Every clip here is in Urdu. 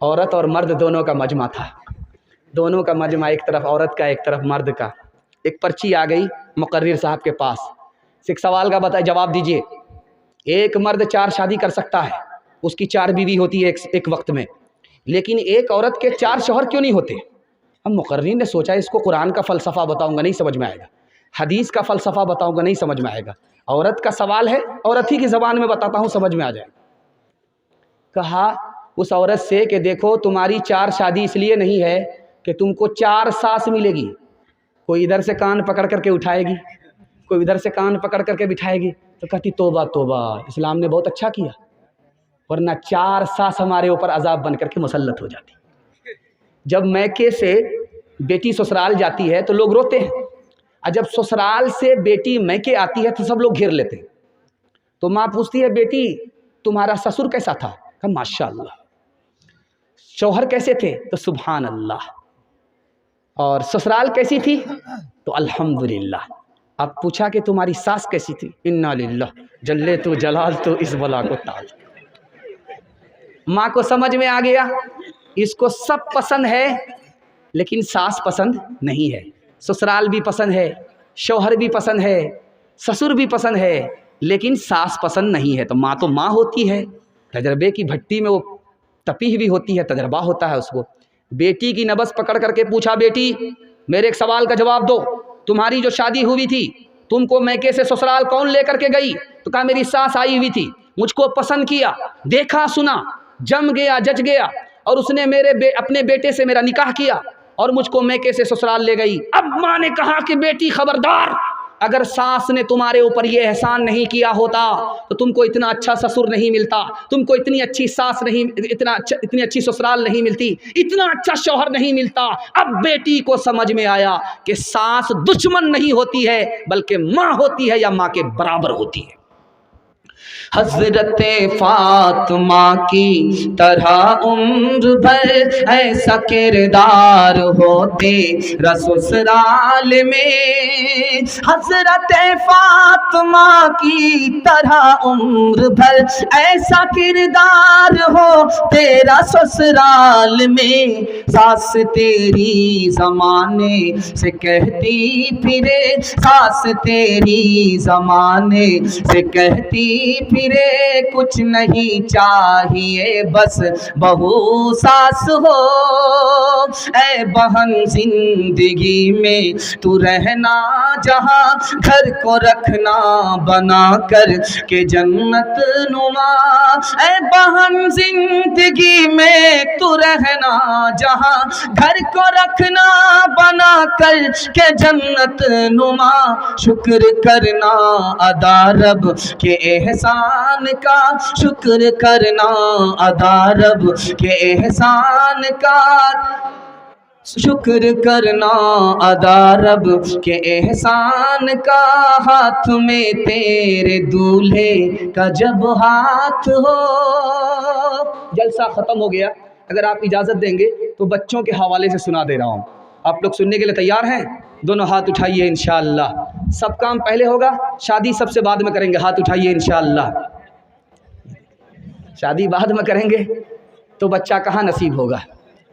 عورت اور مرد دونوں کا مجمع تھا، دونوں کا مجمع، ایک طرف عورت کا ایک طرف مرد کا۔ ایک پرچی آ گئی مقرر صاحب کے پاس، ایک سوال کا جواب دیجئے۔ ایک مرد 4 شادی کر سکتا ہے، اس کی 4 بیوی ہوتی ہے ایک وقت میں، لیکن ایک عورت کے 4 شوہر کیوں نہیں ہوتے؟ اب مقررین نے سوچا اس کو قرآن کا فلسفہ بتاؤں گا نہیں سمجھ میں آئے گا، حدیث کا فلسفہ بتاؤں گا نہیں سمجھ میں آئے گا، عورت کا سوال ہے، عورت ہی کی زبان میں بتاتا ہوں سمجھ میں آ جائے گا۔ کہا اس عورت سے کہ دیکھو تمہاری 4 شادی اس لیے نہیں ہے کہ تم کو 4 ساس ملے گی، کوئی ادھر سے کان پکڑ کر کے اٹھائے گی، کوئی ادھر سے کان پکڑ کر کے بٹھائے گی۔ تو کہتی توبہ توبہ، اسلام نے بہت اچھا کیا، ورنہ 4 ساس ہمارے اوپر عذاب بن کر کے مسلط ہو جاتی۔ جب میکے سے بیٹی سسرال جاتی ہے تو لوگ روتے ہیں، اور جب سسرال سے بیٹی میکے آتی ہے تو سب لوگ گھیر لیتے ہیں۔ تو ماں پوچھتی ہے بیٹی تمہارا سسر کیسا تھا؟ کہا ماشاء اللہ۔ شوہر کیسے تھے؟ تو سبحان اللہ۔ اور سسرال کیسی تھی؟ تو الحمدللہ۔ اب پوچھا کہ تمہاری ساس کیسی تھی؟ انا للہ جلے تو جلال تو اس بلا کو تال۔ ماں کو سمجھ میں آ گیا اس کو سب پسند ہے لیکن ساس پسند نہیں ہے، سسرال بھی پسند ہے، شوہر بھی پسند ہے، سسر بھی پسند ہے، لیکن ساس پسند نہیں ہے۔ تو ماں ہوتی ہے، تجربے کی بھٹی میں وہ تپی ہوئی ہوتی ہے، تجربہ ہوتا ہے اس کو۔ بیٹی کی نبض پکڑ کر کے پوچھا بیٹی میرے ایک سوال کا جواب دو، تمہاری جو شادی ہوئی تھی تم کو میکے سے سسرال کون لے کر کے گئی؟ تو کہا میری ساس آئی ہوئی تھی، مجھ کو پسند کیا، دیکھا سنا، جم گیا جج گیا، اور اس نے اپنے بیٹے سے میرا نکاح کیا اور مجھ کو میکے سے سسرال لے گئی۔ اب ماں نے کہا کہ بیٹی خبردار، اگر ساس نے تمہارے اوپر یہ احسان نہیں کیا ہوتا تو تم کو اتنا اچھا سسر نہیں ملتا، تم کو اتنی اچھی ساس نہیں، اتنی اچھی سسرال نہیں ملتی، اتنا اچھا شوہر نہیں ملتا۔ اب بیٹی کو سمجھ میں آیا کہ ساس دشمن نہیں ہوتی ہے بلکہ ماں ہوتی ہے یا ماں کے برابر ہوتی ہے۔ حضرت فاطمہ کی طرح عمر بھر ایسا کردار ہوتے سسرال میں، حضرت فاطمہ کی طرح عمر بھر ایسا کردار ہو تیرا سسرال میں، ساس تیری زمانے سے کہتی پھرے، ساس تیری زمانے سے کہتی پھرے کچھ نہیں چاہیے بس بہو ساس ہو، اے بہن زندگی میں تو رہنا جہاں، گھر کو رکھنا بنا کر کے جنت نما، اے بہن زندگی میں تو رہنا جہاں، گھر کو رکھنا بنا کر کے جنت نما، شکر کرنا ادا رب کے احسان کا، شکر کرنا ادا رب کے احسان کا، شکر کرنا ادا رب کے احسان کا، ہاتھ میں تیرے دولہے کا جب ہاتھ ہو۔ جلسہ ختم ہو گیا، اگر آپ اجازت دیں گے تو بچوں کے حوالے سے سنا دے رہا ہوں، آپ لوگ سننے کے لیے تیار ہیں؟ دونوں ہاتھ اٹھائیے انشاءاللہ، سب کام پہلے ہوگا، شادی سب سے بعد میں کریں گے، ہاتھ اٹھائیے انشاءاللہ۔ شادی بعد میں کریں گے تو بچہ کہاں نصیب ہوگا؟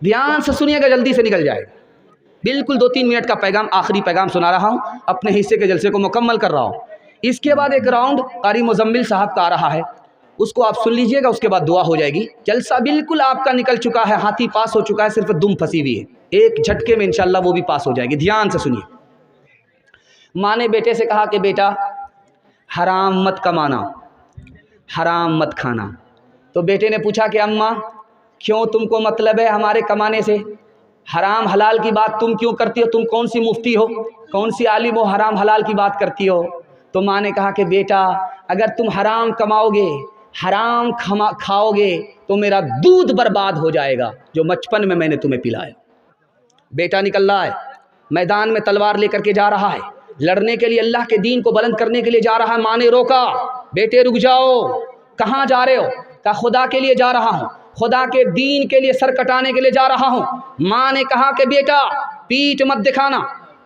دھیان سے سنیے گا، جلدی سے نکل جائے گا۔ بالکل 2-3 منٹ کا پیغام، آخری پیغام سنا رہا ہوں، اپنے حصے کے جلسے کو مکمل کر رہا ہوں۔ اس کے بعد ایک راؤنڈ قاری مزمل صاحب کا آ رہا ہے، اس کو آپ سن لیجئے گا، اس کے بعد دعا ہو جائے گی۔ جلسہ بالکل آپ کا نکل چکا ہے، ہاتھی پاس ہو چکا ہے، صرف دم پھنسی ہوئی ہے، ایک جھٹکے میں انشاءاللہ وہ بھی پاس ہو جائے گی۔ دھیان سے سنیے۔ ماں نے بیٹے سے کہا کہ بیٹا حرام مت کمانا، حرام مت کھانا۔ تو بیٹے نے پوچھا کہ اماں کیوں تم کو مطلب ہے ہمارے کمانے سے؟ حرام حلال کی بات تم کیوں کرتی ہو؟ تم کون سی مفتی ہو، کون سی عالم ہو، حرام حلال کی بات کرتی ہو؟ تو ماں نے کہا کہ بیٹا اگر تم حرام کماؤ گے، حرام کھاؤ گے تو میرا دودھ برباد ہو جائے گا جو بچپن میں میں نے تمہیں پلایا۔ بیٹا نکل رہا ہے، میدان میں تلوار لے کر کے جا رہا ہے، لڑنے کے لیے، اللہ کے دین کو بلند کرنے کے لیے جا رہا ہے۔ ماں نے روکا، بیٹے رک جاؤ، کہاں جا رہے ہو؟ کہا خدا کے لیے جا رہا ہوں، خدا کے دین کے لیے سر کٹانے کے لیے جا رہا ہوں۔ ماں نے کہا کہ بیٹا پیٹھ مت دکھانا،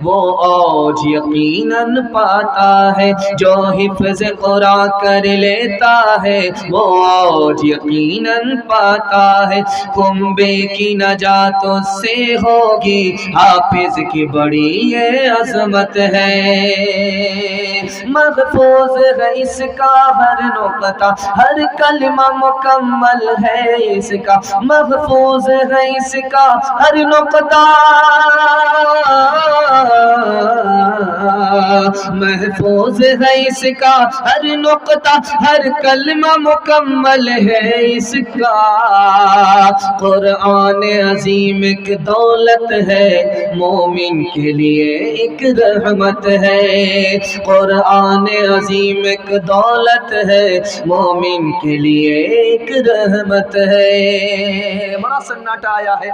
وہ اوج یقیناً پاتا ہے، جو حفظ قرآن کر لیتا ہے وہ اوج یقیناً پاتا ہے، کنبے کی نجات اس سے ہوگی، حافظ کی بڑی یہ عظمت ہے، محفوظ ہے اس کا ہر نقطہ، ہر کلمہ مکمل ہے اس کا، محفوظ ہے اس کا ہر نقطہ، محفوظ ہے اس کا ہر نقطہ، ہر کلمہ مکمل ہے اس کا، قرآن عظیم ایک دولت ہے، مومن کے لیے ایک رحمت ہے، قرآن عظیم ایک دولت ہے، مومن کے لیے ایک رحمت ہے۔ بڑا سناٹا آیا ہے،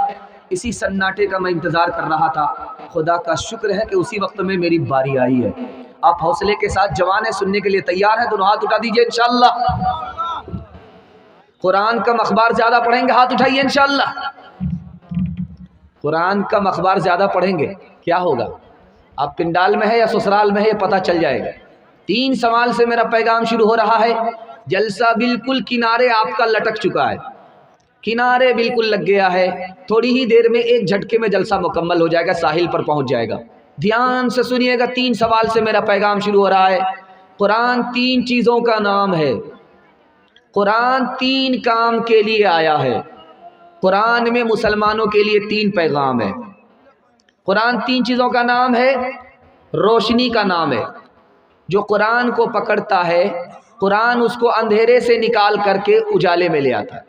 اسی سناٹے کا میں انتظار کر رہا تھا، خدا کا شکر ہے کہ اسی وقت میں میری باری آئی ہے۔ آپ حوصلے کے ساتھ جوان ہیں، سننے کے لیے تیار ہیں؟ دونوں ہاتھ اٹھا دیجئے انشاءاللہ۔ قرآن کا مخبار زیادہ پڑھیں گے، ہاتھ اٹھائیے انشاءاللہ۔ قرآن کا مخبار زیادہ پڑھیں گے کیا ہوگا؟ آپ پنڈال میں ہے یا سسرال میں ہے یہ پتہ چل جائے گا۔ 3 سوال سے میرا پیغام شروع ہو رہا ہے، جلسہ بالکل کنارے آپ کا لٹک چکا ہے، کنارے بالکل لگ گیا ہے، تھوڑی ہی دیر میں ایک جھٹکے میں جلسہ مکمل ہو جائے گا، ساحل پر پہنچ جائے گا۔ دھیان سے سنیے گا، 3 سوال سے میرا پیغام شروع ہو رہا ہے۔ قرآن 3 چیزوں کا نام ہے، قرآن 3 کام کے لیے آیا ہے، قرآن میں مسلمانوں کے لیے 3 پیغام ہے۔ قرآن 3 چیزوں کا نام ہے، روشنی کا نام ہے، جو قرآن کو پکڑتا ہے قرآن اس کو اندھیرے سے نکال کر کے اجالے میں لے آتا ہے۔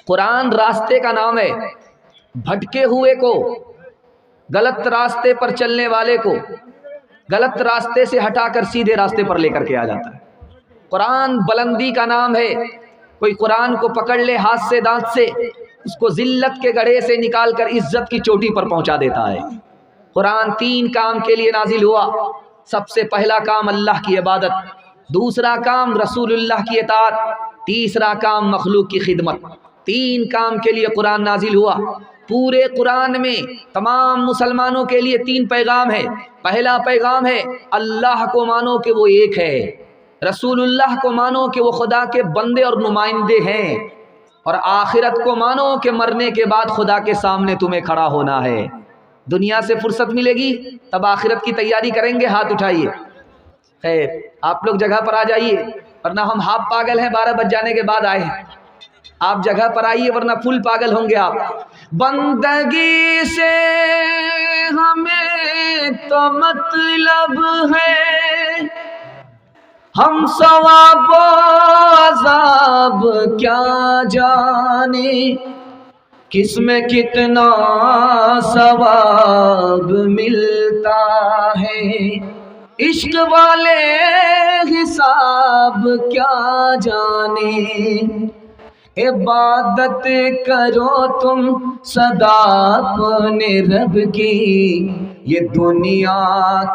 قرآن راستے کا نام ہے، بھٹکے ہوئے کو، غلط راستے پر چلنے والے کو غلط راستے سے ہٹا کر سیدھے راستے پر لے کر کے آ جاتا ہے۔ قرآن بلندی کا نام ہے، کوئی قرآن کو پکڑ لے ہاتھ سے دانت سے، اس کو ذلت کے گڑھے سے نکال کر عزت کی چوٹی پر پہنچا دیتا ہے۔ قرآن 3 کام کے لیے نازل ہوا۔ سب سے پہلا کام اللہ کی عبادت، دوسرا کام رسول اللہ کی اطاعت، تیسرا کام مخلوق کی خدمت۔ 3 کام کے لیے قرآن نازل ہوا۔ پورے قرآن میں تمام مسلمانوں کے لیے 3 پیغام ہے۔ پہلا پیغام ہے اللہ کو مانو کہ وہ ایک ہے، رسول اللہ کو مانو کہ وہ خدا کے بندے اور نمائندے ہیں، اور آخرت کو مانو کہ مرنے کے بعد خدا کے سامنے تمہیں کھڑا ہونا ہے۔ دنیا سے فرصت ملے گی تب آخرت کی تیاری کریں گے، ہاتھ اٹھائیے۔ خیر آپ لوگ جگہ پر آ جائیے ورنہ ہم ہاف پاگل ہیں، 12 بج جانے کے بعد آئے ہیں۔ آپ جگہ پر آئیے ورنہ فل پاگل ہوں گے آپ۔ بندگی سے ہمیں تو مطلب ہے، ہم ثواب و عذاب کیا جانے، کس میں کتنا ثواب ملتا ہے، عشق والے حساب کیا جانے، عبادت کرو تم سدا اپنے رب کی، یہ دنیا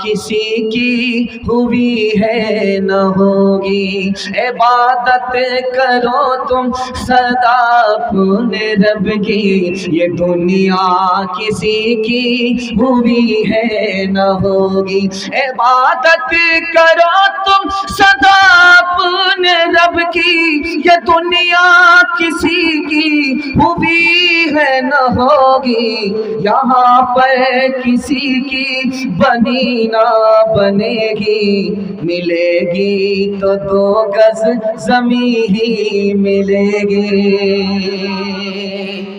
کسی کی ہوئی ہے نہ ہوگی، عبادت کرو تم سدا اپنے رب کی، یہ دنیا کسی کی ہوئی ہے نہ ہوگی، عبادت کرو تم سدا اپنے رب کی، یہ دنیا کسی کی ہوئی ہے نہ ہوگی، یہاں پر کسی کی بنی نہ بنے گی، ملے گی تو 2 گز زمین ہی ملے گی۔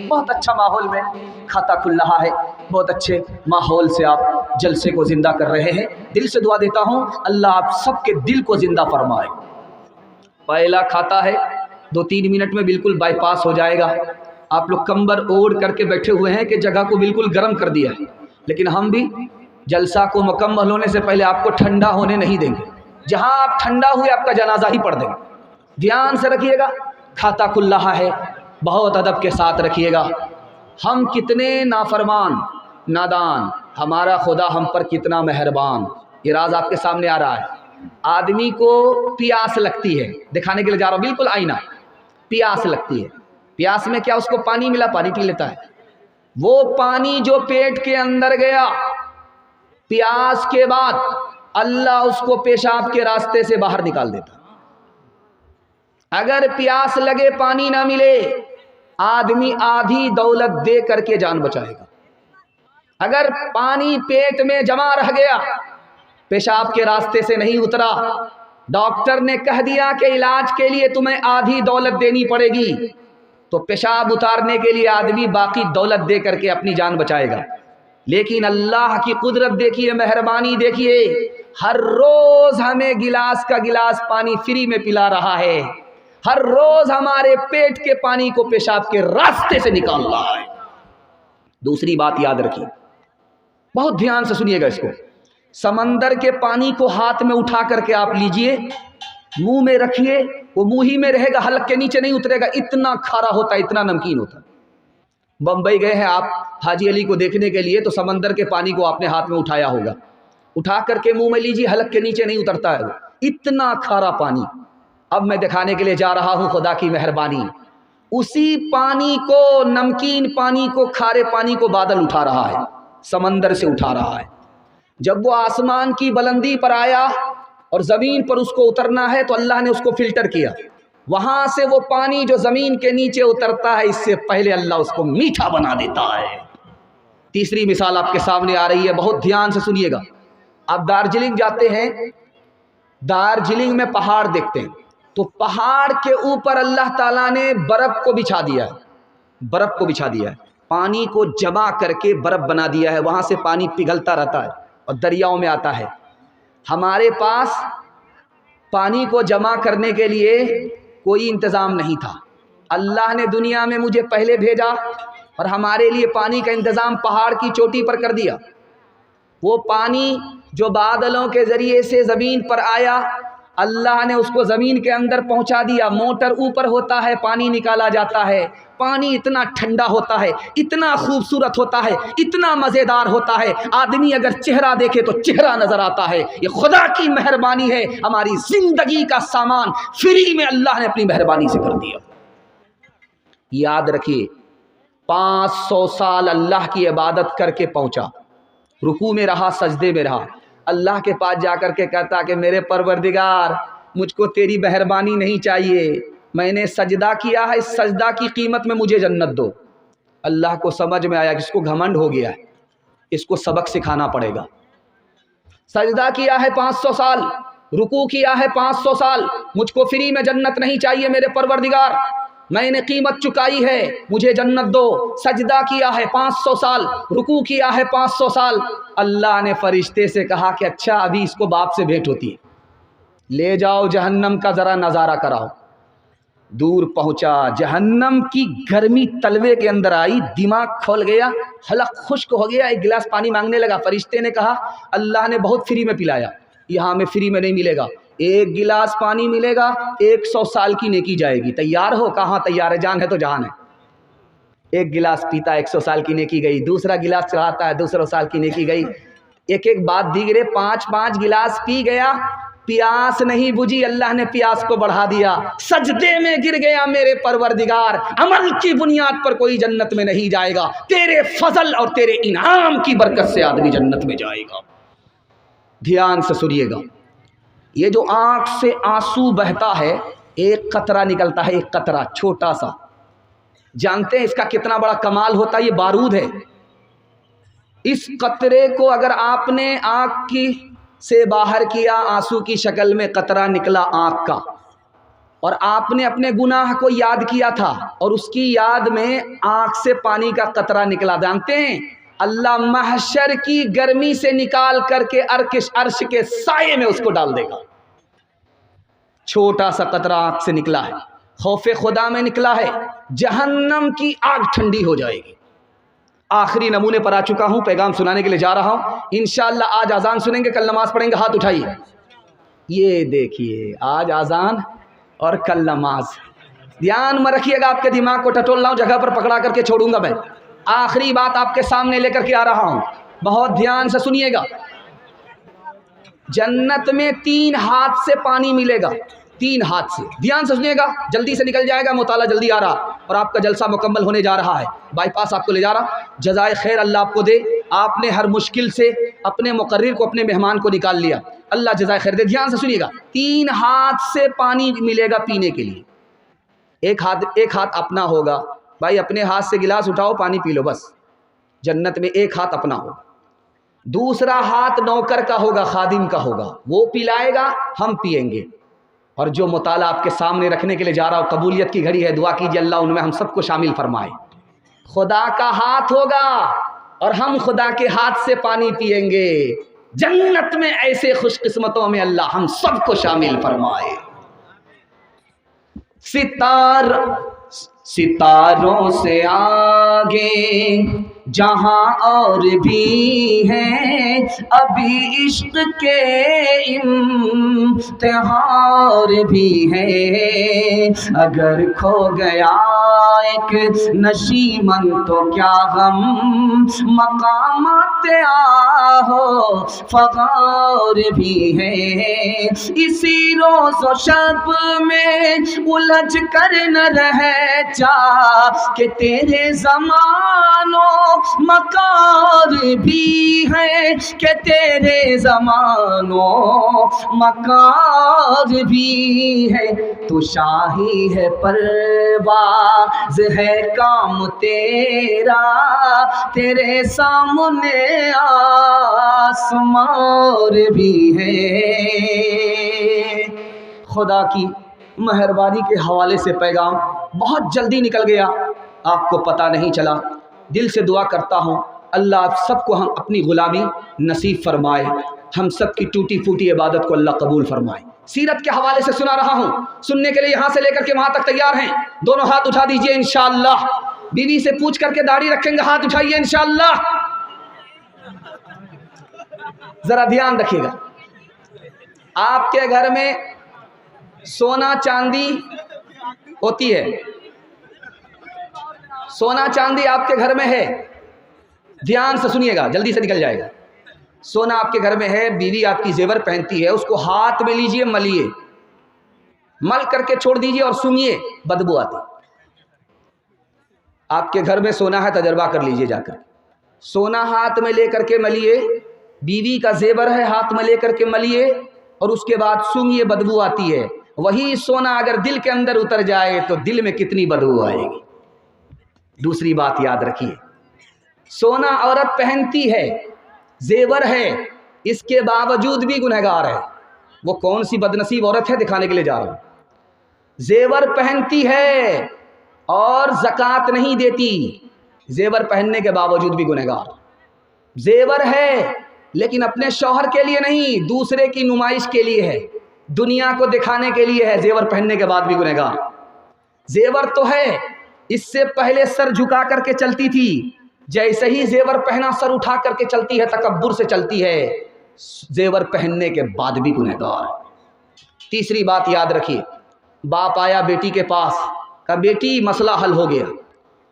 بہت اچھا ماحول میں کھاتا کھل رہا ہے، بہت اچھے ماحول سے آپ جلسے کو زندہ کر رہے ہیں۔ دل سے دعا دیتا ہوں اللہ آپ سب کے دل کو زندہ فرمائے۔ پہلا کھاتا ہے 2-3 منٹ میں بالکل بائی پاس ہو جائے گا۔ آپ لوگ کمبر اوڑھ کر کے بیٹھے ہوئے ہیں کہ جگہ کو بالکل گرم کر دیا ہے، لیکن ہم بھی جلسہ کو مکمل ہونے سے پہلے آپ کو ٹھنڈا ہونے نہیں دیں گے۔ جہاں آپ ٹھنڈا ہوئے آپ کا جنازہ ہی پڑھ دیں گے۔ دھیان سے رکھیے گا، کھاتا کھل رہا ہے، بہت ادب کے ساتھ رکھیے گا۔ ہم کتنے نافرمان نادان، ہمارا خدا ہم پر کتنا مہربان، یہ راز آپ کے سامنے آ رہا ہے۔ آدمی کو پیاس لگتی ہے، دکھانے کے لیے جا رہا ہوں، بالکل آئینہ، پیاس لگتی ہے، پیاس میں کیا اس کو پانی ملا، پانی پی لیتا ہے۔ وہ پانی جو پیٹ کے اندر گیا پیاس کے بعد اللہ اس کو پیشاب کے راستے سے باہر نکال دیتا. اگر پیاس لگے پانی نہ ملے آدمی آدھی دولت دے کر کے جان بچائے گا. اگر پانی پیٹ میں جمع رہ گیا پیشاب کے راستے سے نہیں اترا, ڈاکٹر نے کہہ دیا کہ علاج کے لیے تمہیں آدھی دولت دینی پڑے گی, تو پیشاب اتارنے کے لیے آدمی باقی دولت دے کر کے اپنی جان بچائے گا. لیکن اللہ کی قدرت دیکھیے, مہربانی دیکھیے, ہر روز ہمیں گلاس کا گلاس پانی فری میں پلا رہا ہے. ہر روز ہمارے پیٹ کے پانی کو پیشاب کے راستے سے نکال رہا ہے. دوسری بات یاد رکھیے, بہت دھیان سے سنیے گا اس کو. سمندر کے پانی کو ہاتھ میں اٹھا کر کے آپ لیجئے, منہ میں رکھیے, وہ منہ ہی میں رہے گا, حلق کے نیچے نہیں اترے گا. اتنا کھارا ہوتا ہے, اتنا نمکین ہوتا ہے. بمبئی گئے ہیں آپ حاجی علی کو دیکھنے کے لیے, تو سمندر کے پانی کو آپ نے ہاتھ میں اٹھایا ہوگا, اٹھا کر کے منہ میں لیجیے, حلق کے نیچے نہیں اترتا ہے, اتنا کھارا پانی. اب میں دکھانے کے لیے جا رہا ہوں خدا کی مہربانی, اسی پانی کو, نمکین پانی کو, کھارے پانی کو بادل اٹھا رہا ہے, سمندر سے اٹھا رہا ہے. جب وہ آسمان کی بلندی پر آیا اور زمین پر اس کو اترنا ہے تو اللہ نے اس کو فلٹر کیا. وہاں سے وہ پانی جو زمین کے نیچے اترتا ہے, اس سے پہلے اللہ اس کو میٹھا بنا دیتا ہے. تیسری مثال آپ کے سامنے آ رہی ہے, بہت دھیان سے سنیے گا. آپ دارجلنگ جاتے ہیں, دارجلنگ میں پہاڑ دیکھتے ہیں, تو پہاڑ کے اوپر اللہ تعالیٰ نے برف کو بچھا دیا ہے, برف کو بچھا دیا ہے, پانی کو جمع کر کے برف بنا دیا ہے. وہاں سے پانی پگھلتا رہتا ہے اور دریاؤں میں آتا ہے. ہمارے پاس پانی کو جمع کرنے کے لیے کوئی انتظام نہیں تھا. اللہ نے دنیا میں مجھے پہلے بھیجا اور ہمارے لیے پانی کا انتظام پہاڑ کی چوٹی پر کر دیا. وہ پانی جو بادلوں کے ذریعے سے زمین پر آیا, اللہ نے اس کو زمین کے اندر پہنچا دیا. موٹر اوپر ہوتا ہے, پانی نکالا جاتا ہے. پانی اتنا ٹھنڈا ہوتا ہے, اتنا خوبصورت ہوتا ہے, اتنا مزیدار ہوتا ہے, آدمی اگر چہرہ دیکھے تو چہرہ نظر آتا ہے. یہ خدا کی مہربانی ہے, ہماری زندگی کا سامان فری میں اللہ نے اپنی مہربانی سے کر دیا. یاد رکھیے, 500 سال اللہ کی عبادت کر کے پہنچا, رکوع میں رہا, سجدے میں رہا, اللہ کے پاس جا کر کے کہتا کہ میرے پروردگار مجھ کو تیری مہربانی نہیں چاہیے, میں نے سجدہ کیا ہے, اس سجدہ کی قیمت میں مجھے جنت دو. اللہ کو سمجھ میں آیا کہ اس کو گھمنڈ ہو گیا ہے, اس کو سبق سکھانا پڑے گا. سجدہ کیا ہے 500 سال, رکوع کیا ہے 500 سال, مجھ کو فری میں جنت نہیں چاہیے میرے پروردگار, میں نے قیمت چکائی ہے, مجھے جنت دو. سجدہ کیا ہے 500 سال, رکوع کیا ہے 500 سال. اللہ نے فرشتے سے کہا کہ اچھا ابھی اس کو باپ سے بھیٹ ہوتی ہے, لے جاؤ جہنم کا ذرا نظارہ کراؤ. دور پہنچا, جہنم کی گرمی تلوے کے اندر آئی, دماغ کھول گیا, حلق خشک ہو گیا, ایک گلاس پانی مانگنے لگا. فرشتے نے کہا اللہ نے بہت فری میں پلایا, یہاں میں فری میں نہیں ملے گا, ایک گلاس پانی ملے گا 100 سال کی نیکی جائے گی. تیار ہو؟ کہاں تیار ہے, جان ہے تو جہان ہے. ایک گلاس پیتا 100 سال کی نیکی گئی, دوسرا گلاس چڑھاتا ہے 200 سال کی نیکی گئی. ایک ایک بات دیگرے 5 گلاس پی گیا, پیاس نہیں بجھی, اللہ نے پیاس کو بڑھا دیا. سجدے میں گر گیا, میرے پروردگار عمل کی بنیاد پر کوئی جنت میں نہیں جائے گا, تیرے فضل اور تیرے انعام کی برکت سے آدمی جنت میں جائے گا. دھیان سے سنیے گا, یہ جو آنکھ سے آنسو بہتا ہے, ایک قطرہ نکلتا ہے, ایک قطرہ چھوٹا سا, جانتے ہیں اس کا کتنا بڑا کمال ہوتا ہے؟ یہ بارود ہے. اس قطرے کو اگر آپ نے آنکھ کی سے باہر کیا, آنسو کی شکل میں قطرہ نکلا آنکھ کا, اور آپ نے اپنے گناہ کو یاد کیا تھا, اور اس کی یاد میں آنکھ سے پانی کا قطرہ نکلا, جانتے ہیں اللہ محشر کی گرمی سے نکال کر کے عرش کے سائے میں اس کو ڈال دے گا. چھوٹا سا قطرہ آنکھ سے نکلا ہے, خوف خدا میں نکلا ہے, جہنم کی آگ ٹھنڈی ہو جائے گی. آخری نمونے پر آ چکا ہوں, پیغام سنانے کے لیے جا رہا ہوں. انشاءاللہ آج اذان سنیں گے, کل نماز پڑھیں گے. ہاتھ اٹھائیے. یہ دیکھیے, آج اذان اور کل نماز. دھیان میں رکھیے گا, آپ کے دماغ کو ٹٹول رہا ہوں, جگہ پر پکڑا کر کے چھوڑوں گا. میں آخری بات آپ کے سامنے لے کر کے آ رہا ہوں, بہت دھیان سے سنیے گا. جنت میں 3 ہاتھ سے پانی ملے گا, 3 ہاتھ سے. دھیان سے سنیے گا, جلدی سے نکل جائے گا, مطالعہ جلدی آ رہا اور آپ کا جلسہ مکمل ہونے جا رہا ہے. بائی پاس آپ کو لے جا رہا. جزائے خیر اللہ آپ کو دے, آپ نے ہر مشکل سے اپنے مقرر کو, اپنے مہمان کو نکال لیا, اللہ جزائے خیر دے. دھیان سے سنیے گا, 3 ہاتھ سے پانی ملے گا پینے کے لیے. ایک ہاتھ اپنا ہوگا, بھائی اپنے ہاتھ سے گلاس اٹھاؤ پانی پی لو, بس جنت میں ایک ہاتھ اپنا ہوگا. دوسرا ہاتھ نوکر کا ہوگا, خادم کا ہوگا, وہ پلائے گا, ہم پئیں گے. اور جو مطالعہ آپ کے سامنے رکھنے کے لیے جا رہا ہوں, قبولیت کی گھڑی ہے, دعا کیجیے اللہ ان میں ہم سب کو شامل فرمائے. خدا کا ہاتھ ہوگا اور ہم خدا کے ہاتھ سے پانی پئیں گے. جنت میں ایسے خوش قسمتوں میں اللہ ہم سب کو شامل فرمائے. ستاروں سے آگے جہاں اور بھی ہیں, ابھی عشق کے امتحان بھی ہیں. اگر کھو گیا ایک نشیمن تو کیا غم, مقامات آہو فغار بھی ہیں. اسی روز و شب میں الجھ کر نہ رہ جا کہ تیرے زمانوں مکار بھی ہے, کہ تیرے زمانوں مکار بھی ہے. تو شاہی ہے پرواز ہے کام تیرا, تیرے سامنے آسمان بھی ہے. خدا کی مہربانی کے حوالے سے پیغام بہت جلدی نکل گیا, آپ کو پتہ نہیں چلا. دل سے دعا کرتا ہوں اللہ آپ سب کو ہم اپنی غلامی نصیب فرمائے, ہم سب کی ٹوٹی پھوٹی عبادت کو اللہ قبول فرمائے. سیرت کے حوالے سے سنا رہا ہوں, سننے کے لیے یہاں سے لے کر کے وہاں تک تیار ہیں؟ دونوں ہاتھ اٹھا دیجئے انشاءاللہ. بیوی سے پوچھ کر کے داڑھی رکھیں گے, ہاتھ اٹھائیے انشاءاللہ. ذرا دھیان رکھیے گا, آپ کے گھر میں سونا چاندی ہوتی ہے, سونا چاندی آپ کے گھر میں ہے, دھیان سے سنیے گا جلدی سے نکل جائے گا. سونا آپ کے گھر میں ہے, بیوی آپ کی زیور پہنتی ہے, اس کو ہاتھ میں لیجئے, ملیے, مل کر کے چھوڑ دیجئے اور سنیے, بدبو آتی. آپ کے گھر میں سونا ہے, تجربہ کر لیجئے جا کر. سونا ہاتھ میں لے کر کے ملیے, بیوی کا زیور ہے ہاتھ میں لے کر کے ملیے, اور اس کے بعد سنیے بدبو آتی ہے. وہی سونا اگر دل کے اندر اتر جائے تو دل میں کتنی بدبو آئے گی. دوسری بات یاد رکھیے, سونا عورت پہنتی ہے, زیور ہے, اس کے باوجود بھی گنہگار ہے. وہ کون سی بدنصیب عورت ہے, دکھانے کے لیے جا رہا ہوں. زیور پہنتی ہے اور زکوٰۃ نہیں دیتی, زیور پہننے کے باوجود بھی گنہگار. زیور ہے لیکن اپنے شوہر کے لیے نہیں, دوسرے کی نمائش کے لیے ہے, دنیا کو دکھانے کے لیے ہے, زیور پہننے کے بعد بھی گنہگار. زیور تو ہے, اس سے پہلے سر جھکا کر کے چلتی تھی, جیسے ہی زیور پہنا سر اٹھا کر کے چلتی ہے, تکبر سے چلتی ہے, زیور پہننے کے بعد بھی گنہگار. تیسری بات یاد رکھیے, باپ آیا بیٹی کے پاس, کہا بیٹی مسئلہ حل ہو گیا.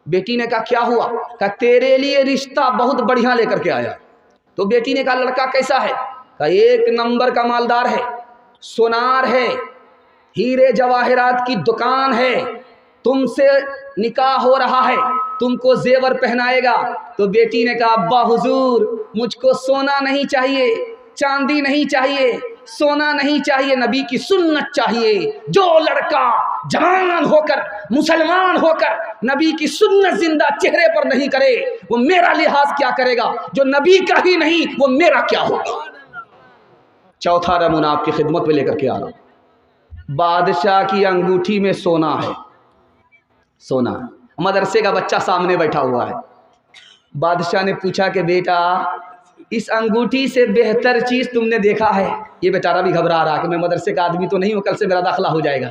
بیٹی نے کہا کیا ہوا؟ کہا تیرے لیے رشتہ بہت بڑھیا لے کر کے آیا. تو بیٹی نے کہا لڑکا کیسا ہے؟ کہا 1 نمبر کا مالدار ہے, سونار ہے, ہیرے جواہرات کی دکان ہے, تم سے نکاح ہو رہا ہے, تم کو زیور پہنائے گا. تو بیٹی نے کہا ابا حضور مجھ کو سونا نہیں چاہیے, چاندی نہیں چاہیے, سونا نہیں چاہیے, نبی کی سنت چاہیے. جو لڑکا جوان ہو کر, مسلمان ہو کر نبی کی سنت زندہ چہرے پر نہیں کرے, وہ میرا لحاظ کیا کرے گا؟ جو نبی کا ہی نہیں وہ میرا کیا ہوگا؟ چوتھا نمونہ آپ کی خدمت میں لے کر کے آ رہا ہوں. بادشاہ کی انگوٹھی میں سونا ہے, سونا. مدرسے کا بچہ سامنے بیٹھا ہوا ہے. بادشاہ نے پوچھا کہ بیٹا اس انگوٹھی سے بہتر چیز تم نے دیکھا ہے؟ یہ بیچارہ بھی گھبرا رہا کہ میں مدرسے کا آدمی تو نہیں ہوں, کل سے میرا داخلہ ہو جائے گا.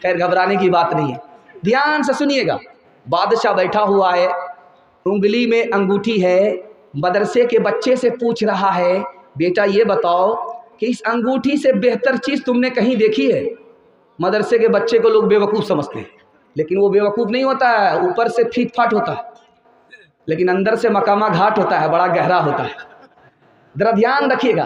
خیر گھبرانے کی بات نہیں ہے, دھیان سے سنیے گا. بادشاہ بیٹھا ہوا ہے, انگلی میں انگوٹھی ہے, مدرسے کے بچے سے پوچھ رہا ہے بیٹا یہ بتاؤ کہ اس انگوٹھی سے بہتر چیز تم نے کہیں دیکھی ہے؟ مدرسے کے بچے کو لوگ بیوقوف سمجھتے ہیں, لیکن وہ بیوقوف نہیں ہوتا ہے, اوپر سے پھیٹ پھاٹ ہوتا ہے لیکن اندر سے مقامہ گھاٹ ہوتا ہے, بڑا گہرا ہوتا ہے. ذرا دھیان رکھیے گا,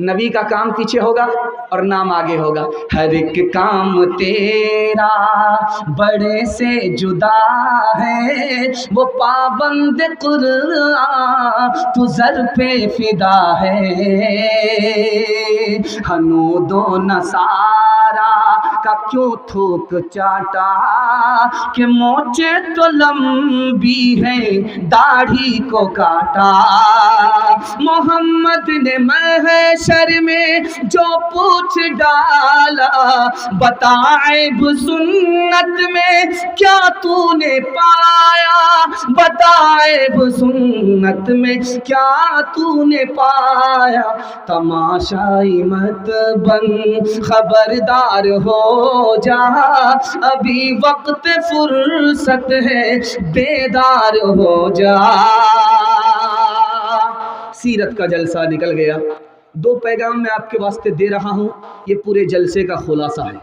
نبی کا کام پیچھے ہوگا اور نام آگے ہوگا. ہر ایک کام تیرا بڑے سے جدا ہے، وہ پابند قرآن تو زر پہ فدا ہے. ہنود و نصارا کا کیوں تھوک چاٹا کہ موچے تو لمبی ہے داڑھی کو کاٹا. محمد نے محشر میں جو پوچھ ڈالا، بتا عیب سنت میں کیا تو نے پایا، بتا عیب سنت میں کیا تو نے پایا. تماشائی مت بن خبردار ہو جا، ابھی وقت فرصت ہے بیدار ہو جا. سیرت کا جلسہ نکل گیا. 2 پیغام میں آپ کے واسطے دے رہا ہوں، یہ پورے جلسے کا خلاصہ ہے.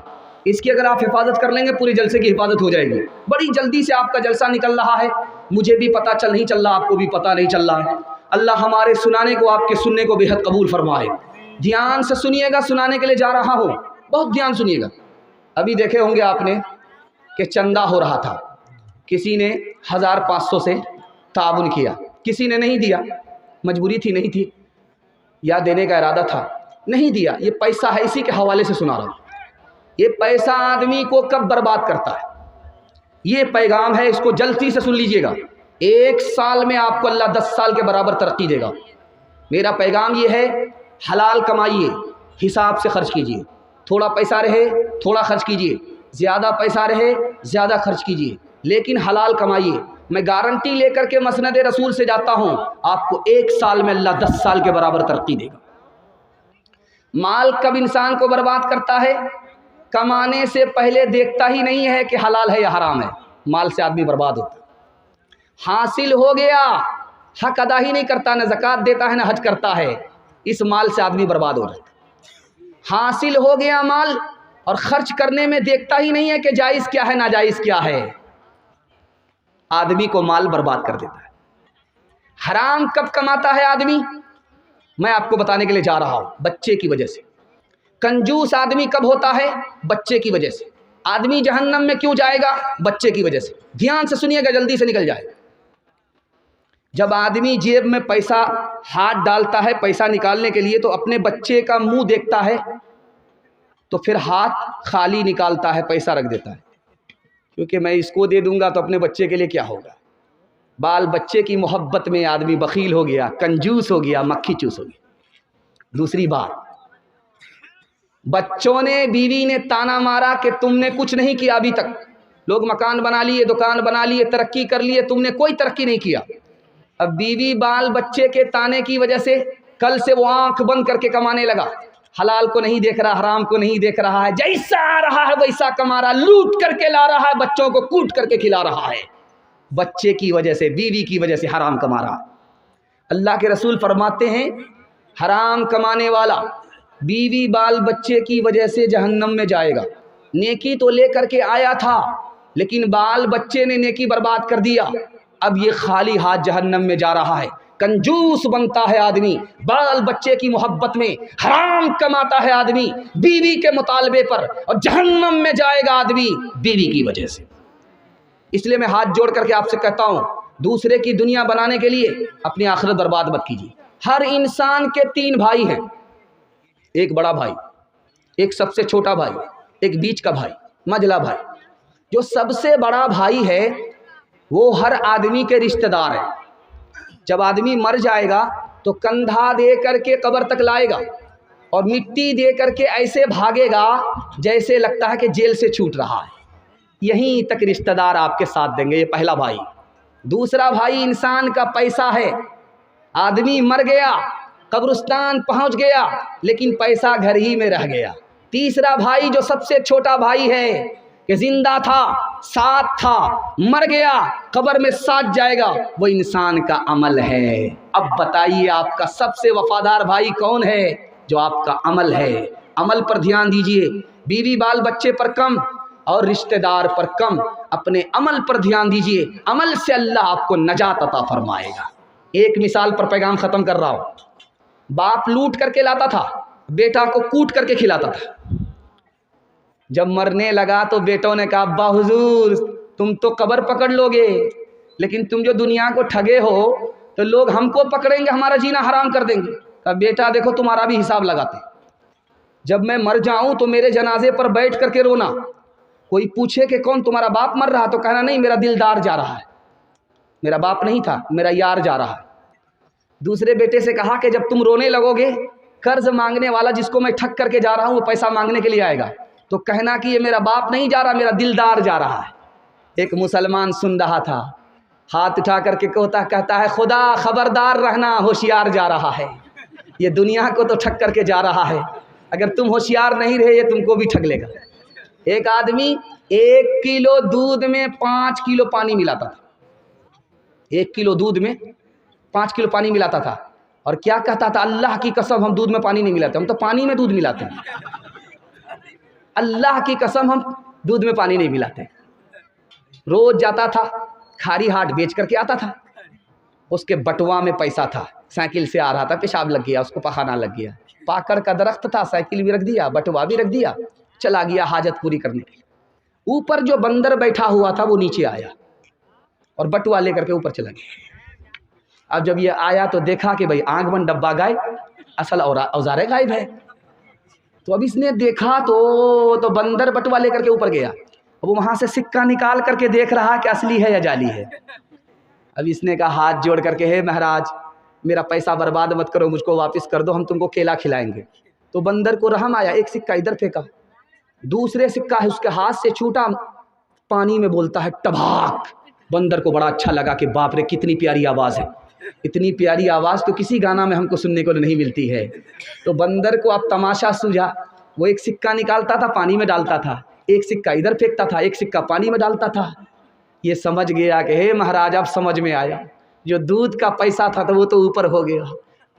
اس کی اگر آپ حفاظت کر لیں گے پورے جلسے کی حفاظت ہو جائے گی. بڑی جلدی سے آپ کا جلسہ نکل رہا ہے، مجھے بھی پتہ نہیں چل رہا، آپ کو بھی پتہ نہیں چل رہا ہے. اللہ ہمارے سنانے کو، آپ کے سننے کو بے حد قبول فرمائے. دھیان سے سنیے گا، سنانے کے لیے جا رہا ہوں، بہت دھیان سنیے گا. ابھی دیکھے ہوں گے آپ نے کہ چندہ ہو رہا تھا، کسی نے 1500 سے تعاون کیا، کسی نے نہیں دیا، مجبوری تھی نہیں تھی، یا دینے کا ارادہ تھا نہیں دیا. یہ پیسہ ہے، اسی کے حوالے سے سنا رہا ہوں. یہ پیسہ آدمی کو کب برباد کرتا ہے، یہ پیغام ہے، اس کو جلدی سے سن لیجئے گا. 1 سال میں آپ کو اللہ 10 سال کے برابر ترقی دے گا. میرا پیغام یہ ہے، حلال کمائیے، حساب سے خرچ کیجئے. تھوڑا پیسہ رہے تھوڑا خرچ کیجئے، زیادہ پیسہ رہے زیادہ خرچ کیجئے، لیکن حلال کمائیے. میں گارنٹی لے کر کے مسند رسول سے جاتا ہوں، آپ کو 1 سال میں اللہ 10 سال کے برابر ترقی دے گا. مال کب انسان کو برباد کرتا ہے؟ کمانے سے پہلے دیکھتا ہی نہیں ہے کہ حلال ہے یا حرام ہے، مال سے آدمی برباد ہوتا ہے. حاصل ہو گیا، حق ادا ہی نہیں کرتا، نہ زکوٰۃ دیتا ہے نہ حج کرتا ہے، اس مال سے آدمی برباد ہو جاتا ہے. حاصل ہو گیا مال اور خرچ کرنے میں دیکھتا ہی نہیں ہے کہ جائز کیا ہے ناجائز کیا ہے، آدمی کو مال برباد کر دیتا ہے. حرام کب کماتا ہے آدمی؟ میں آپ کو بتانے کے لیے جا رہا ہوں. بچے کی وجہ سے. کنجوس آدمی کب ہوتا ہے؟ بچے کی وجہ سے. آدمی جہنم میں کیوں جائے گا؟ بچے کی وجہ سے. دھیان سے سنیے گا، جلدی سے نکل جائے. جب آدمی جیب میں پیسہ ہاتھ ڈالتا ہے پیسہ نکالنے کے لیے تو اپنے بچے کا منہ دیکھتا ہے، تو پھر ہاتھ خالی نکالتا ہے، پیسہ رکھ دیتا ہے، کیونکہ میں اس کو دے دوں گا تو اپنے بچے کے لیے کیا ہوگا. بال بچے کی محبت میں آدمی بخیل ہو گیا، کنجوس ہو گیا، مکھی چوس ہو گیا. دوسری بات، بچوں نے، بیوی نے تانا مارا کہ تم نے کچھ نہیں کیا ابھی تک. لوگ مکان بنا لیے، دکان بنا لیے، ترقی کر لیے، تم نے کوئی ترقی نہیں کیا. اب بیوی بال بچے کے تانے کی وجہ سے کل سے وہ آنکھ بند کر کے کمانے لگا، حلال کو نہیں دیکھ رہا، حرام کو نہیں دیکھ رہا ہے، جیسا آ رہا ہے ویسا کما رہا، لوٹ کر کے لا رہا ہے، بچوں کو کوٹ کر کے کھلا رہا ہے. بچے کی وجہ سے، بیوی کی وجہ سے حرام کما رہا. اللہ کے رسول فرماتے ہیں حرام کمانے والا بیوی بال بچے کی وجہ سے جہنم میں جائے گا. نیکی تو لے کر کے آیا تھا لیکن بال بچے نے نیکی برباد کر دیا، اب یہ خالی ہاتھ جہنم میں جا رہا ہے. کنجوس بنتا ہے آدمی بال بچے کی محبت میں، حرام کماتا ہے آدمی بیوی کے مطالبے پر، اور جہنم میں جائے گا آدمی بیوی کی وجہ سے. اس لیے میں ہاتھ جوڑ کر کے آپ سے کہتا ہوں، دوسرے کی دنیا بنانے کے لیے اپنی آخرت برباد مت کیجیے. ہر انسان کے 3 بھائی ہیں، ایک بڑا بھائی، ایک سب سے چھوٹا بھائی، ایک بیچ کا بھائی، مجلا بھائی. جو سب سے بڑا بھائی ہے وہ ہر آدمی کے رشتہ دار ہے. جب آدمی مر جائے گا تو کندھا دے کر کے قبر تک لائے گا اور مٹی دے کر کے ایسے بھاگے گا جیسے لگتا ہے کہ جیل سے چھوٹ رہا ہے. یہیں تک رشتہ دار آپ کے ساتھ دیں گے. یہ پہلا بھائی. دوسرا بھائی انسان کا پیسہ ہے. آدمی مر گیا، قبرستان پہنچ گیا لیکن پیسہ گھر ہی میں رہ گیا. تیسرا بھائی جو سب سے چھوٹا بھائی ہے کہ زندہ تھا، ساتھ تھا، مر گیا، قبر میں ساتھ جائے گا، وہ انسان کا عمل ہے. اب بتائیے آپ کا سب سے وفادار بھائی کون ہے؟ جو آپ کا عمل ہے. عمل پر دھیان دیجئے. بیوی بال بچے پر کم اور رشتہ دار پر کم، اپنے عمل پر دھیان دیجئے. عمل سے اللہ آپ کو نجات عطا فرمائے گا. ایک مثال پر پیغام ختم کر رہا ہوں. باپ لوٹ کر کے لاتا تھا، بیٹا کو کوٹ کر کے کھلاتا تھا۔ جب مرنے لگا تو بیٹوں نے کہا ابا حضور تم تو قبر پکڑ لو گے، لیکن تم جو دنیا کو ٹھگے ہو تو لوگ ہم کو پکڑیں گے، ہمارا جینا حرام کر دیں گے۔ کہا بیٹا دیکھو تمہارا بھی حساب لگاتے ہیں، جب میں مر جاؤں تو میرے جنازے پر بیٹھ کر کے رونا، کوئی پوچھے کہ کون تمہارا باپ مر رہا تو کہنا نہیں میرا دلدار جا رہا ہے، میرا باپ نہیں تھا میرا یار جا رہا ہے۔ دوسرے بیٹے سے کہا کہ جب تم رونے لگو گے قرض مانگنے والا جس کو میں ٹھگ کر کے جا رہا ہوں وہ پیسہ مانگنے کے لیے آئے گا تو کہنا کہ یہ میرا باپ نہیں جا رہا میرا دلدار جا رہا ہے۔ ایک مسلمان سن رہا تھا، ہاتھ اٹھا کر کے کہتا ہے خدا خبردار رہنا ہوشیار جا رہا ہے، یہ دنیا کو تو ٹھگ کر کے جا رہا ہے، اگر تم ہوشیار نہیں رہے یہ تم کو بھی ٹھگ لے گا۔ ایک آدمی 1 کلو دودھ میں 5 کلو پانی ملاتا تھا، 1 کلو دودھ میں 5 کلو پانی ملاتا تھا، اور کیا کہتا تھا اللہ کی قسم ہم دودھ میں پانی نہیں ملاتے، ہم تو پانی میں دودھ ملاتے ہیں، اللہ کی قسم ہم دودھ میں پانی نہیں ملاتے۔ روز جاتا تھا کھاری ہاٹ بیچ کر کے آتا تھا، اس کے بٹوا میں پیسہ تھا، سائیکل سے آ رہا تھا، پیشاب لگ گیا، اس کو پخانا لگ گیا، پاکڑ کا درخت تھا، سائیکل بھی رکھ دیا بٹوا بھی رکھ دیا، چلا گیا حاجت پوری کرنے کے لیے۔ اوپر جو بندر بیٹھا ہوا تھا وہ نیچے آیا اور بٹوا لے کر کے اوپر چلا گیا۔ اب جب یہ آیا تو دیکھا کہ بھائی آنکھ بند ڈبہ غائب، اصل اوزارے غائب ہے، تو اب اس نے دیکھا تو بندر بٹوا لے کر کے اوپر گیا، اب وہ وہاں سے سکہ نکال کر کے دیکھ رہا کہ اصلی ہے یا جعلی ہے۔ اب اس نے کہا ہاتھ جوڑ کر کے ہے مہاراج میرا پیسہ برباد مت کرو، مجھ کو واپس کر دو، ہم تم کو کیلا کھلائیں گے۔ تو بندر کو رحم آیا، ایک سکہ ادھر پھینکا، دوسرے سکہ ہے اس کے ہاتھ سے چھوٹا، پانی میں بولتا ہے ٹباک۔ بندر کو بڑا اچھا لگا کہ باپ رے کتنی پیاری آواز ہے، اتنی پیاری آواز تو کسی گانا میں ہم کو سننے کو نہیں ملتی ہے۔ تو بندر کو اب تماشا سوجھا، وہ ایک سکہ نکالتا تھا پانی میں ڈالتا تھا، ایک سکہ ادھر پھینکتا تھا، ایک سکہ پانی میں ڈالتا تھا۔ یہ سمجھ گیا کہ ہے مہاراج اب سمجھ میں آیا، جو دودھ کا پیسہ تھا تو وہ تو اوپر ہو گیا،